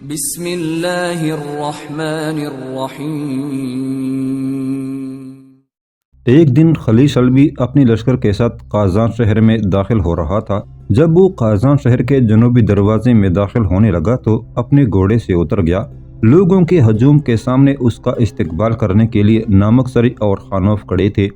بسم اللہ الرحمن الرحیم۔ ایک دن خلیل شلبی اپنی لشکر کے ساتھ قازان شہر میں داخل ہو رہا تھا۔ جب وہ قازان شہر کے جنوبی دروازے میں داخل ہونے لگا تو اپنے گھوڑے سے اتر گیا۔ لوگوں کے ہجوم کے سامنے اس کا استقبال کرنے کے لیے نامک سری اور خانوف کھڑے تھے۔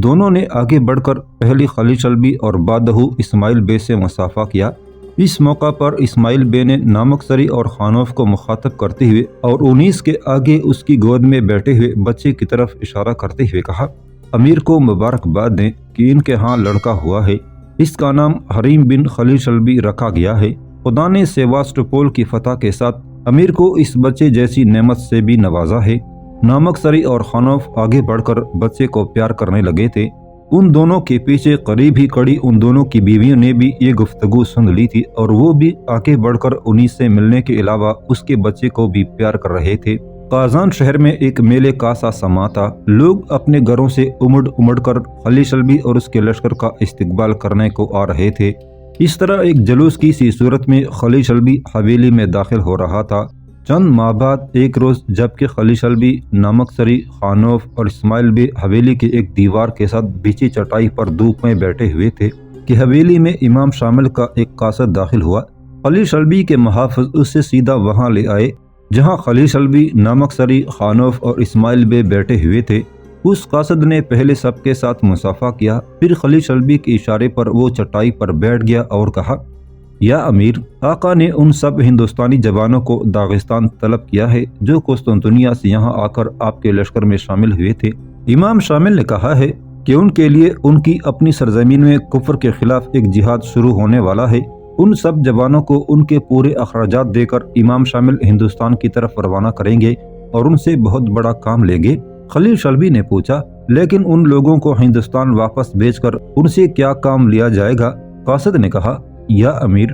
دونوں نے آگے بڑھ کر پہلی خلیل شلبی اور بعدہ اسماعیل بے سے مصافحہ کیا۔ اس موقع پر اسماعیل بے نے نامک سری اور خانوف کو مخاطب کرتے ہوئے اور انیس کے آگے اس کی گود میں بیٹھے ہوئے بچے کی طرف اشارہ کرتے ہوئے کہا، امیر کو مبارکباد دیں کہ ان کے ہاں لڑکا ہوا ہے۔ اس کا نام حریم بن خلیل شلبی رکھا گیا ہے۔ خدا نے سیواسٹوپول کی فتح کے ساتھ امیر کو اس بچے جیسی نعمت سے بھی نوازا ہے۔ نامک سری اور خانوف آگے بڑھ کر بچے کو پیار کرنے لگے تھے۔ ان دونوں کے پیچھے قریب ہی کھڑی ان دونوں کی بیویوں نے بھی یہ گفتگو سن لی تھی اور وہ بھی آگے بڑھ کر انیس سے ملنے کے علاوہ اس کے بچے کو بھی پیار کر رہے تھے۔ قازان شہر میں ایک میلے کا سا سما تھا۔ لوگ اپنے گھروں سے امڑ کر خلیل شلبی اور اس کے لشکر کا استقبال کرنے کو آ رہے تھے۔ اس طرح ایک جلوس کی سی صورت میں خلیل شلبی حویلی میں داخل ہو رہا تھا۔ چند ماہ بعد ایک روز جبکہ خلیل شلبی، نامک سری، خانوف اور اسماعیل بے حویلی کے ایک دیوار کے ساتھ بچھی چٹائی پر دھوپ میں بیٹھے ہوئے تھے کہ حویلی میں امام شامل کا ایک قاصد داخل ہوا۔ خلیل شلبی کے محافظ اسے سیدھا وہاں لے آئے جہاں خلیل شلبی، نامک سری، خانوف اور اسماعیل بے بیٹھے ہوئے تھے۔ اس قاصد نے پہلے سب کے ساتھ مصافحہ کیا، پھر خلیل شلبی کے اشارے پر وہ چٹائی پر بیٹھ گیا اور کہا، یا امیر، آقا نے ان سب ہندوستانی جوانوں کو داغستان طلب کیا ہے جو قسطنطنیہ سے یہاں آ کر آپ کے لشکر میں شامل ہوئے تھے۔ امام شامل نے کہا ہے کہ ان کے لیے ان کی اپنی سرزمین میں کفر کے خلاف ایک جہاد شروع ہونے والا ہے۔ ان سب جوانوں کو ان کے پورے اخراجات دے کر امام شامل ہندوستان کی طرف روانہ کریں گے اور ان سے بہت بڑا کام لیں گے۔ خلیل شلبی نے پوچھا، لیکن ان لوگوں کو ہندوستان واپس بھیج کر ان سے کیا کام لیا جائے گا؟ قاصد نے کہا، یا امیر،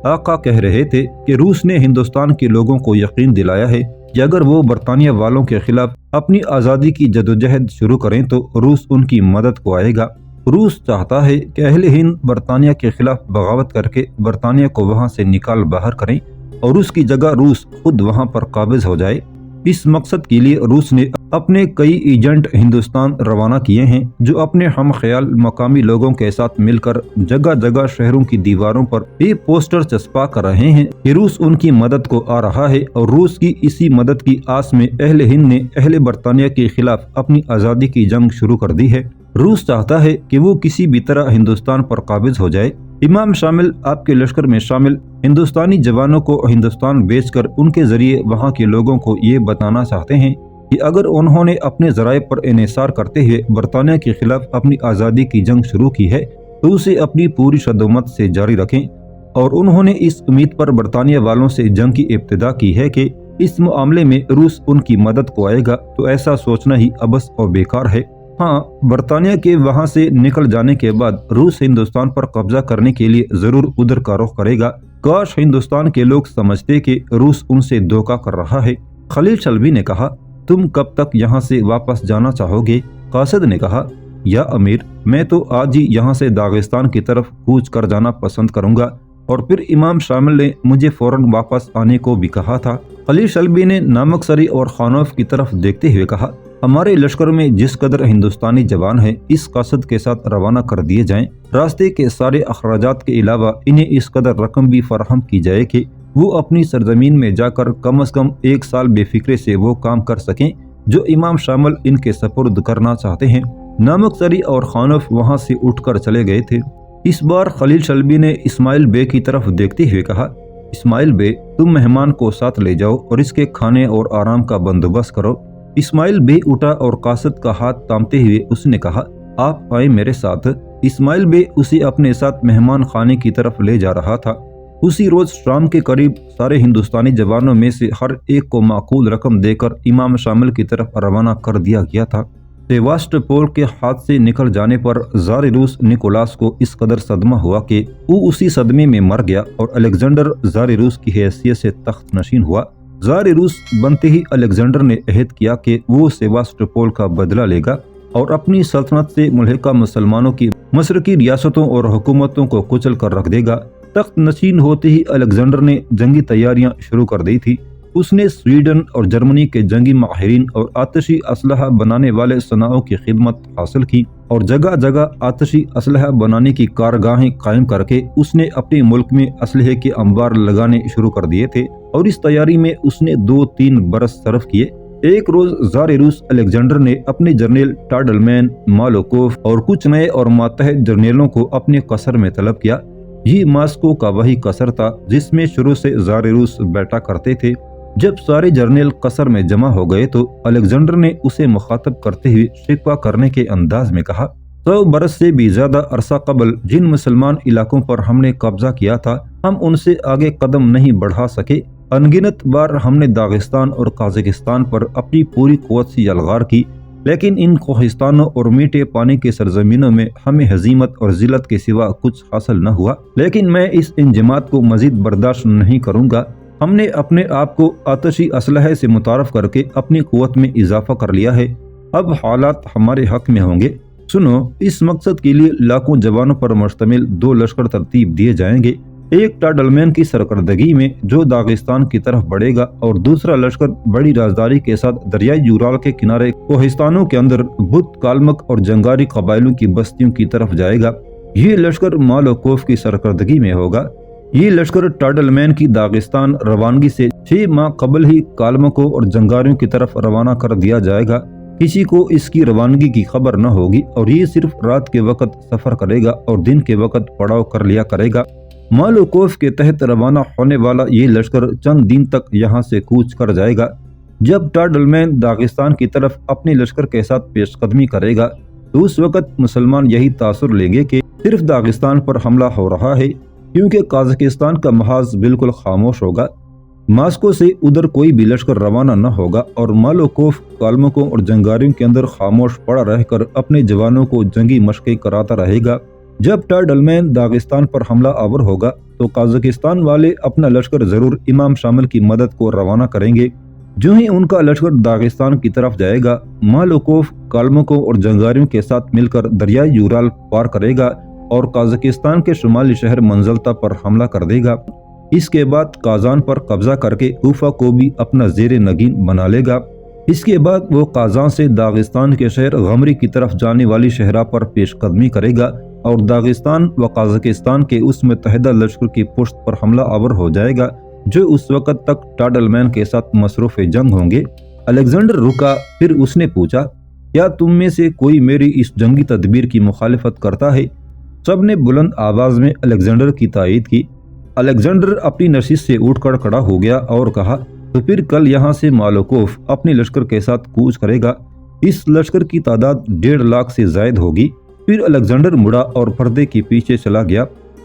آقا کہہ رہے تھے کہ روس نے ہندوستان کے لوگوں کو یقین دلایا ہے کہ اگر وہ برطانیہ والوں کے خلاف اپنی آزادی کی جدوجہد شروع کریں تو روس ان کی مدد کو آئے گا۔ روس چاہتا ہے کہ اہل ہند برطانیہ کے خلاف بغاوت کر کے برطانیہ کو وہاں سے نکال باہر کریں اور اس کی جگہ روس خود وہاں پر قابض ہو جائے۔ اس مقصد کے لیے روس نے اپنے کئی ایجنٹ ہندوستان روانہ کیے ہیں جو اپنے ہم خیال مقامی لوگوں کے ساتھ مل کر جگہ جگہ شہروں کی دیواروں پر یہ پوسٹر چسپا کر رہے ہیں کہ روس ان کی مدد کو آ رہا ہے، اور روس کی اسی مدد کی آس میں اہل ہند نے اہل برطانیہ کے خلاف اپنی آزادی کی جنگ شروع کر دی ہے۔ روس چاہتا ہے کہ وہ کسی بھی طرح ہندوستان پر قابض ہو جائے۔ امام شامل آپ کے لشکر میں شامل ہندوستانی جوانوں کو ہندوستان بیچ کر ان کے ذریعے وہاں کے لوگوں کو یہ بتانا چاہتے ہیں کہ اگر انہوں نے اپنے ذرائع پر انحصار کرتے ہوئے برطانیہ کے خلاف اپنی آزادی کی جنگ شروع کی ہے تو اسے اپنی پوری شدومت سے جاری رکھیں، اور انہوں نے اس امید پر برطانیہ والوں سے جنگ کی ابتدا کی ہے کہ اس معاملے میں روس ان کی مدد کو آئے گا، تو ایسا سوچنا ہی عبث اور بیکار ہے۔ ہاں، برطانیہ کے وہاں سے نکل جانے کے بعد روس ہندوستان پر قبضہ کرنے کے لیے ضرور ادھر کا رخ کرے گا۔ کاش ہندوستان کے لوگ سمجھتے کہ روس ان سے دھوکہ کر رہا ہے۔ خلیل شلبی نے کہا، تم کب تک یہاں سے واپس جانا چاہو گے؟ قاصد نے کہا، یا امیر، میں تو آج ہی یہاں سے داغستان کی طرف کوچ کر جانا پسند کروں گا، اور پھر امام شامل نے مجھے فوراً واپس آنے کو بھی کہا تھا۔ خلیل شلبی نے نامک سری اور خانوف کی طرف دیکھتے ہوئے کہا، ہمارے لشکر میں جس قدر ہندوستانی جوان ہیں اس قصد کے ساتھ روانہ کر دیے جائیں، راستے کے سارے اخراجات کے علاوہ انہیں اس قدر رقم بھی فراہم کی جائے کہ وہ اپنی سرزمین میں جا کر کم از کم 1 سال بے فکرے سے وہ کام کر سکیں جو امام شامل ان کے سپرد کرنا چاہتے ہیں۔ نامک سری اور خانوف وہاں سے اٹھ کر چلے گئے تھے۔ اس بار خلیل شلبی نے اسماعیل بے کی طرف دیکھتے ہوئے کہا، اسماعیل بے، تم مہمان کو ساتھ لے جاؤ اور اس کے کھانے اور آرام کا بندوبست کرو۔ اسماعیل بے اٹھا اور قاصد کا ہاتھ تھامتے ہوئے اس نے کہا، آپ آئیں میرے ساتھ۔ اسماعیل بے اسے اپنے ساتھ مہمان خانے کی طرف لے جا رہا تھا۔ اسی روز شام کے قریب سارے ہندوستانی جوانوں میں سے ہر ایک کو معقول رقم دے کر امام شامل کی طرف روانہ کر دیا گیا تھا۔ سیواسٹوپول کے ہاتھ سے نکل جانے پر زار روس نکولاس کو اس قدر صدمہ ہوا کہ وہ اسی صدمے میں مر گیا اور الیگزینڈر زار روس کی حیثیت سے تخت نشین ہوا۔ زار روس بنتے ہی الیگزینڈر نے عہد کیا کہ وہ سیواسٹوپول کا بدلہ لے گا اور اپنی سلطنت سے ملحقہ مسلمانوں کی مشرقی ریاستوں اور حکومتوں کو کچل کر رکھ دے گا۔ تخت نشین ہوتے ہی الیگزینڈر نے جنگی تیاریاں شروع کر دی تھی۔ اس نے سویڈن اور جرمنی کے جنگی ماہرین اور آتشی اسلحہ بنانے والے صناعوں کی خدمت حاصل کی اور جگہ جگہ آتشی اسلحہ بنانے کی کارگاہیں قائم کر کے اس نے اپنے ملک میں اسلحے کے انبار لگانے شروع کر دیے تھے، اور اس تیاری میں اس نے 2-3 برس صرف کیے۔ ایک روز زار روس الیگزینڈر نے اپنے جنرل ٹاڈلمین، مالوکوف اور کچھ نئے اور ماتحت جرنیلوں کو اپنے قصر میں طلب کیا۔ یہ ماسکو کا وہی قصر تھا جس میں شروع سے زار روس بیٹھا کرتے تھے۔ جب سارے جرنیل قصر میں جمع ہو گئے تو الیگزینڈر نے اسے مخاطب کرتے ہوئے شکوہ کرنے کے انداز میں کہا، 100 برس سے بھی زیادہ عرصہ قبل جن مسلمان علاقوں پر ہم نے قبضہ کیا تھا، ہم ان سے آگے قدم نہیں بڑھا سکے۔ انگنت بار ہم نے داغستان اور قازقستان پر اپنی پوری قوت سے یلغار کی، لیکن ان کوہستانوں اور میٹھے پانی کے سرزمینوں میں ہمیں ہزیمت اور ذلت کے سوا کچھ حاصل نہ ہوا۔ لیکن میں اس انجماد کو مزید برداشت نہیں کروں گا۔ ہم نے اپنے آپ کو آتشی اسلحے سے متعارف کر کے اپنی قوت میں اضافہ کر لیا ہے، اب حالات ہمارے حق میں ہوں گے۔ سنو، اس مقصد کے لیے لاکھوں جوانوں پر مشتمل 2 لشکر ترتیب دیے جائیں گے، ایک ٹاڈلمین کی سرکردگی میں جو داغستان کی طرف بڑھے گا اور دوسرا لشکر بڑی رازداری کے ساتھ دریائے یورال کے کنارے کوہستانوں کے اندر بت کالمک اور جنگاری قبائلوں کی بستیوں کی طرف جائے گا۔ یہ لشکر مالوکوف کی سرکردگی میں ہوگا۔ یہ لشکر ٹاڈلمین کی داغستان روانگی سے 6 ماہ قبل ہی کالمکوں اور جنگاریوں کی طرف روانہ کر دیا جائے گا۔ کسی کو اس کی روانگی کی خبر نہ ہوگی اور یہ صرف رات کے وقت سفر کرے گا اور دن کے وقت پڑاؤ کر لیا کرے گا۔ مالوکوف کے تحت روانہ ہونے والا یہ لشکر چند دن تک یہاں سے کوچ کر جائے گا۔ جب ٹاڈلمین داغستان کی طرف اپنے لشکر کے ساتھ پیش قدمی کرے گا تو اس وقت مسلمان یہی تاثر لیں گے کہ صرف داغستان پر حملہ ہو رہا ہے، کیونکہ قازقستان کا محاذ بالکل خاموش ہوگا۔ ماسکو سے ادھر کوئی بھی لشکر روانہ نہ ہوگا اور مالوکوف کالمکوں اور جنگاریوں کے اندر خاموش پڑا رہ کر اپنے جوانوں کو جنگی مشقیں کراتا رہے گا۔ جب ٹاڈلمین داغستان پر حملہ آور ہوگا تو قازقستان والے اپنا لشکر ضرور امام شامل کی مدد کو روانہ کریں گے۔ جو ہی ان کا لشکر داغستان کی طرف جائے گا، مالوکوف کالمکوں اور جنگاریوں کے ساتھ مل کر دریائے یورال پار کرے گا اور قازقستان کے شمالی شہر منزلتا پر حملہ کر دے گا۔ اس کے بعد قازان پر قبضہ کر کے کوفہ کو بھی اپنا زیر نگین بنا لے گا۔ اس کے بعد وہ قازان سے داغستان کے شہر غمری کی طرف جانے والی شہرہ پر پیش قدمی کرے گا اور داغستان و قازقستان کے اس متحدہ لشکر کی پشت پر حملہ آور ہو جائے گا جو اس وقت تک ٹاڈلمین کے ساتھ مصروف جنگ ہوں گے۔ الیگزینڈر رکا، پھر اس نے پوچھا، کیا تم میں سے کوئی میری اس جنگی تدبیر کی مخالفت کرتا ہے؟ سب نے بلند آواز میں الیگزینڈر کی تائید کی۔ الیگزینڈر اپنی نشست سے اٹھ کر کھڑا ہو گیا اور کہا، تو پھر کل یہاں سے مالوکوف اپنے لشکر کے ساتھ کوچ کرے گا۔ اس لشکر کی تعداد 1.5 لاکھ سے زائد ہوگی۔ پھر الیگزینڈر مڑا اور پردے کے پیچھے چلا گیا۔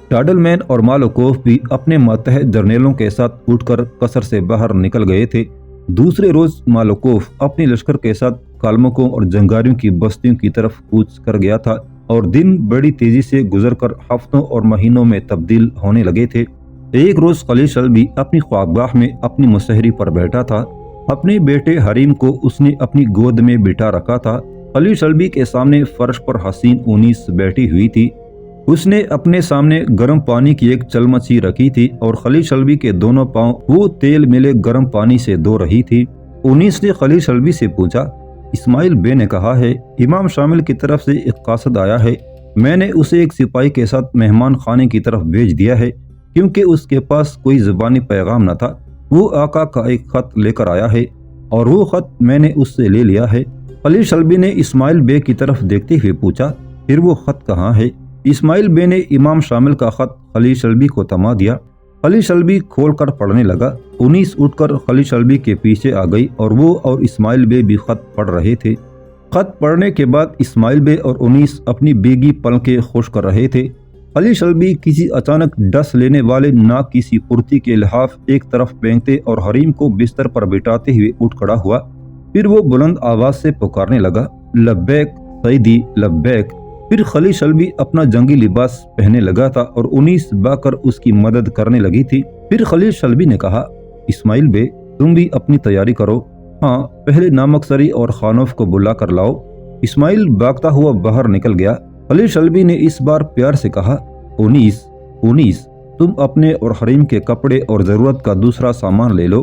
ٹاڈلمین اور مالوکوف بھی اپنے ماتحت جرنیلوں کے ساتھ اٹھ کر قصر سے باہر نکل گئے تھے۔ دوسرے روز مالوکوف اپنے لشکر کے ساتھ کالمکوں اور جنگاریوں کی بستیوں کی طرف کوچ کر گیا تھا اور دن بڑی تیزی سے گزر کر ہفتوں اور مہینوں میں تبدیل ہونے لگے تھے۔ ایک روز خلیل شلبی اپنی خوابگاہ میں اپنی مسحری پر بیٹھا تھا۔ اپنے بیٹے حریم کو اس نے اپنی گود میں بٹھا رکھا تھا۔ خلیل شلبی کے سامنے فرش پر حسین اونیس بیٹھی ہوئی تھی۔ اس نے اپنے سامنے گرم پانی کی ایک چلمچی رکھی تھی اور خلیل شلبی کے دونوں پاؤں وہ تیل ملے گرم پانی سے دھو رہی تھی۔ اونیس نے خلیل شلبی سے پوچھا، اسماعیل بے نے کہا ہے امام شامل کی طرف سے ایک قاصد آیا ہے، میں نے اسے ایک سپاہی کے ساتھ مہمان خانے کی طرف بھیج دیا ہے کیونکہ اس کے پاس کوئی زبانی پیغام نہ تھا۔ وہ آقا کا ایک خط لے کر آیا ہے اور وہ خط میں نے اس سے لے لیا ہے۔ خلیل شلبی نے اسماعیل بے کی طرف دیکھتے ہوئے پوچھا، پھر وہ خط کہاں ہے؟ اسماعیل بے نے امام شامل کا خط خلیل شلبی کو تما دیا۔ خلیل شلبی کھول کر پڑھنے لگا۔ انیس اٹھ کر خلیل شلبی کے پیچھے آ گئی اور وہ اور اسماعیل بے بھی خط پڑھ رہے تھے۔ خط پڑھنے کے بعد اسماعیل بے اور انیس اپنی بیگی پلکیں خشک کر رہے تھے۔ خلیل شلبی کسی اچانک ڈس لینے والے ناک کی سی پرتی کے لحاف ایک طرف پھینکتے اور حریم کو بستر پر بٹھاتے ہوئے اٹھ کھڑا ہوا۔ پھر وہ بلند آواز سے پکارنے لگا، لبیک سیدی لبیک۔ پھر خلیل شلبی اپنا جنگی لباس پہننے لگا تھا اور انیس با کر اس کی مدد کرنے لگی تھی۔ پھر خلیل شلبی نے کہا، اسماعیل بے تم بھی اپنی تیاری کرو، ہاں پہلے نامک سری اور خانوف کو بلا کر لاؤ۔ اسماعیل بھاگتا ہوا باہر نکل گیا۔ خلیل شلبی نے اس بار پیار سے کہا، انیس تم اپنے اور حریم کے کپڑے اور ضرورت کا دوسرا سامان لے لو۔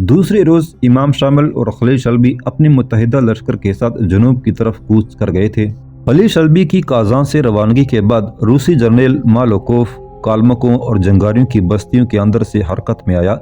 دوسرے روز امام شامل اور خلیل شلبی اپنے متحدہ لشکر کے ساتھ جنوب کی طرف کوچ کر گئے تھے۔ خلیل شلبی کی کازان سے روانگی کے بعد روسی جنرل مالوکوف کالمکوں اور جنگاریوں کی بستیوں کے اندر سے حرکت میں آیا۔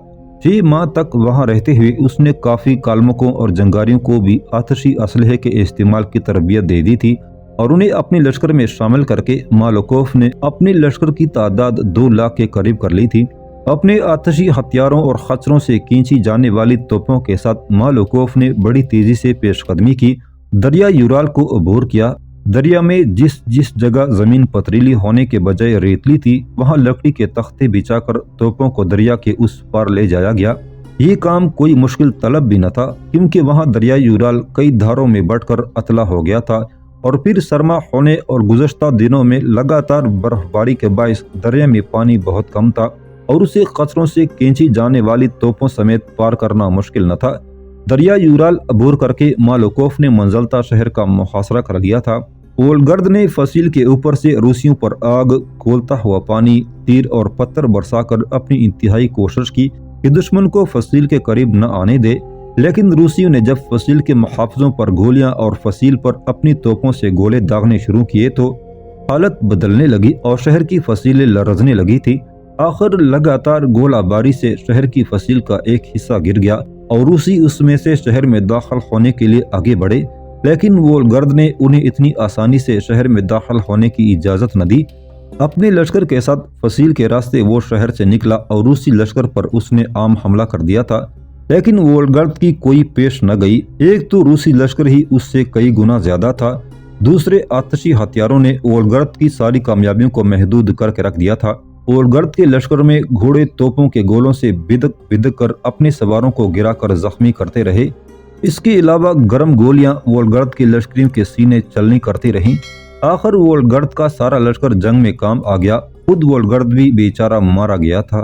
6 ماہ تک وہاں رہتے ہوئے اس نے کافی کالمکوں اور جنگاریوں کو بھی آتشی اسلحے کے استعمال کی تربیت دے دی تھی اور انہیں اپنے لشکر میں شامل کر کے مالوکوف نے اپنے لشکر کی تعداد 2 لاکھ کے قریب کر لی تھی۔ اپنے آتشی ہتھیاروں اور خچروں سے کھینچی جانے والی توپوں کے ساتھ مالوکوف نے بڑی تیزی سے پیش قدمی کی، دریا یورال کو عبور کیا۔ دریا میں جس جگہ زمین پتریلی ہونے کے بجائے ریتلی تھی وہاں لکڑی کے تختے بچھا کر توپوں کو دریا کے اس پار لے جایا گیا۔ یہ کام کوئی مشکل طلب بھی نہ تھا کیونکہ وہاں دریا یورال کئی دھاروں میں بٹ کر اتلا ہو گیا تھا اور پھر سرما ہونے اور گزشتہ دنوں میں لگاتار برف باری کے باعث دریا میں پانی بہت کم تھا اور اسے خچروں سے کھینچی جانے والی توپوں سمیت پار کرنا مشکل نہ تھا۔ دریا یورال عبور کر کے مالوکوف نے منزلتا شہر کا محاصرہ کر لیا تھا۔ اولگرد نے فصیل کے اوپر سے روسیوں پر آگ، کھولتا ہوا پانی، تیر اور پتھر برسا کر اپنی انتہائی کوشش کی کہ دشمن کو فصیل کے قریب نہ آنے دے، لیکن روسیوں نے جب فصیل کے محافظوں پر گولیاں اور فصیل پر اپنی توپوں سے گولے داغنے شروع کیے تو حالت بدلنے لگی اور شہر کی فصیلیں لرزنے لگی تھی۔ آخر لگاتار گولہ باری سے شہر کی فصیل کا ایک حصہ گر گیا اور روسی اس میں سے شہر میں داخل ہونے کے لیے آگے بڑھے، لیکن وولگرد نے انہیں اتنی آسانی سے شہر میں داخل ہونے کی اجازت نہ دی۔ اپنے لشکر کے ساتھ فصیل کے راستے وہ شہر سے نکلا اور روسی لشکر پر اس نے عام حملہ کر دیا تھا، لیکن وولگرد کی کوئی پیش نہ گئی۔ ایک تو روسی لشکر ہی اس سے کئی گنا زیادہ تھا، دوسرے آتشی ہتھیاروں نے وولگرد کی ساری کامیابیوں کو محدود کر کے رکھ دیا تھا۔ وولگرد کے لشکر میں گھوڑے توپوں کے گولوں سے بدک کر اپنے سواروں کو گرا کر زخمی کرتے رہے۔ اس کے علاوہ گرم گولیاں وولگرد کے لشکریوں کے سینے چلنی کرتی رہیں۔ آخر وولگرد کا سارا لشکر جنگ میں کام آ گیا، خود وولگرد بھی بیچارہ مارا گیا تھا۔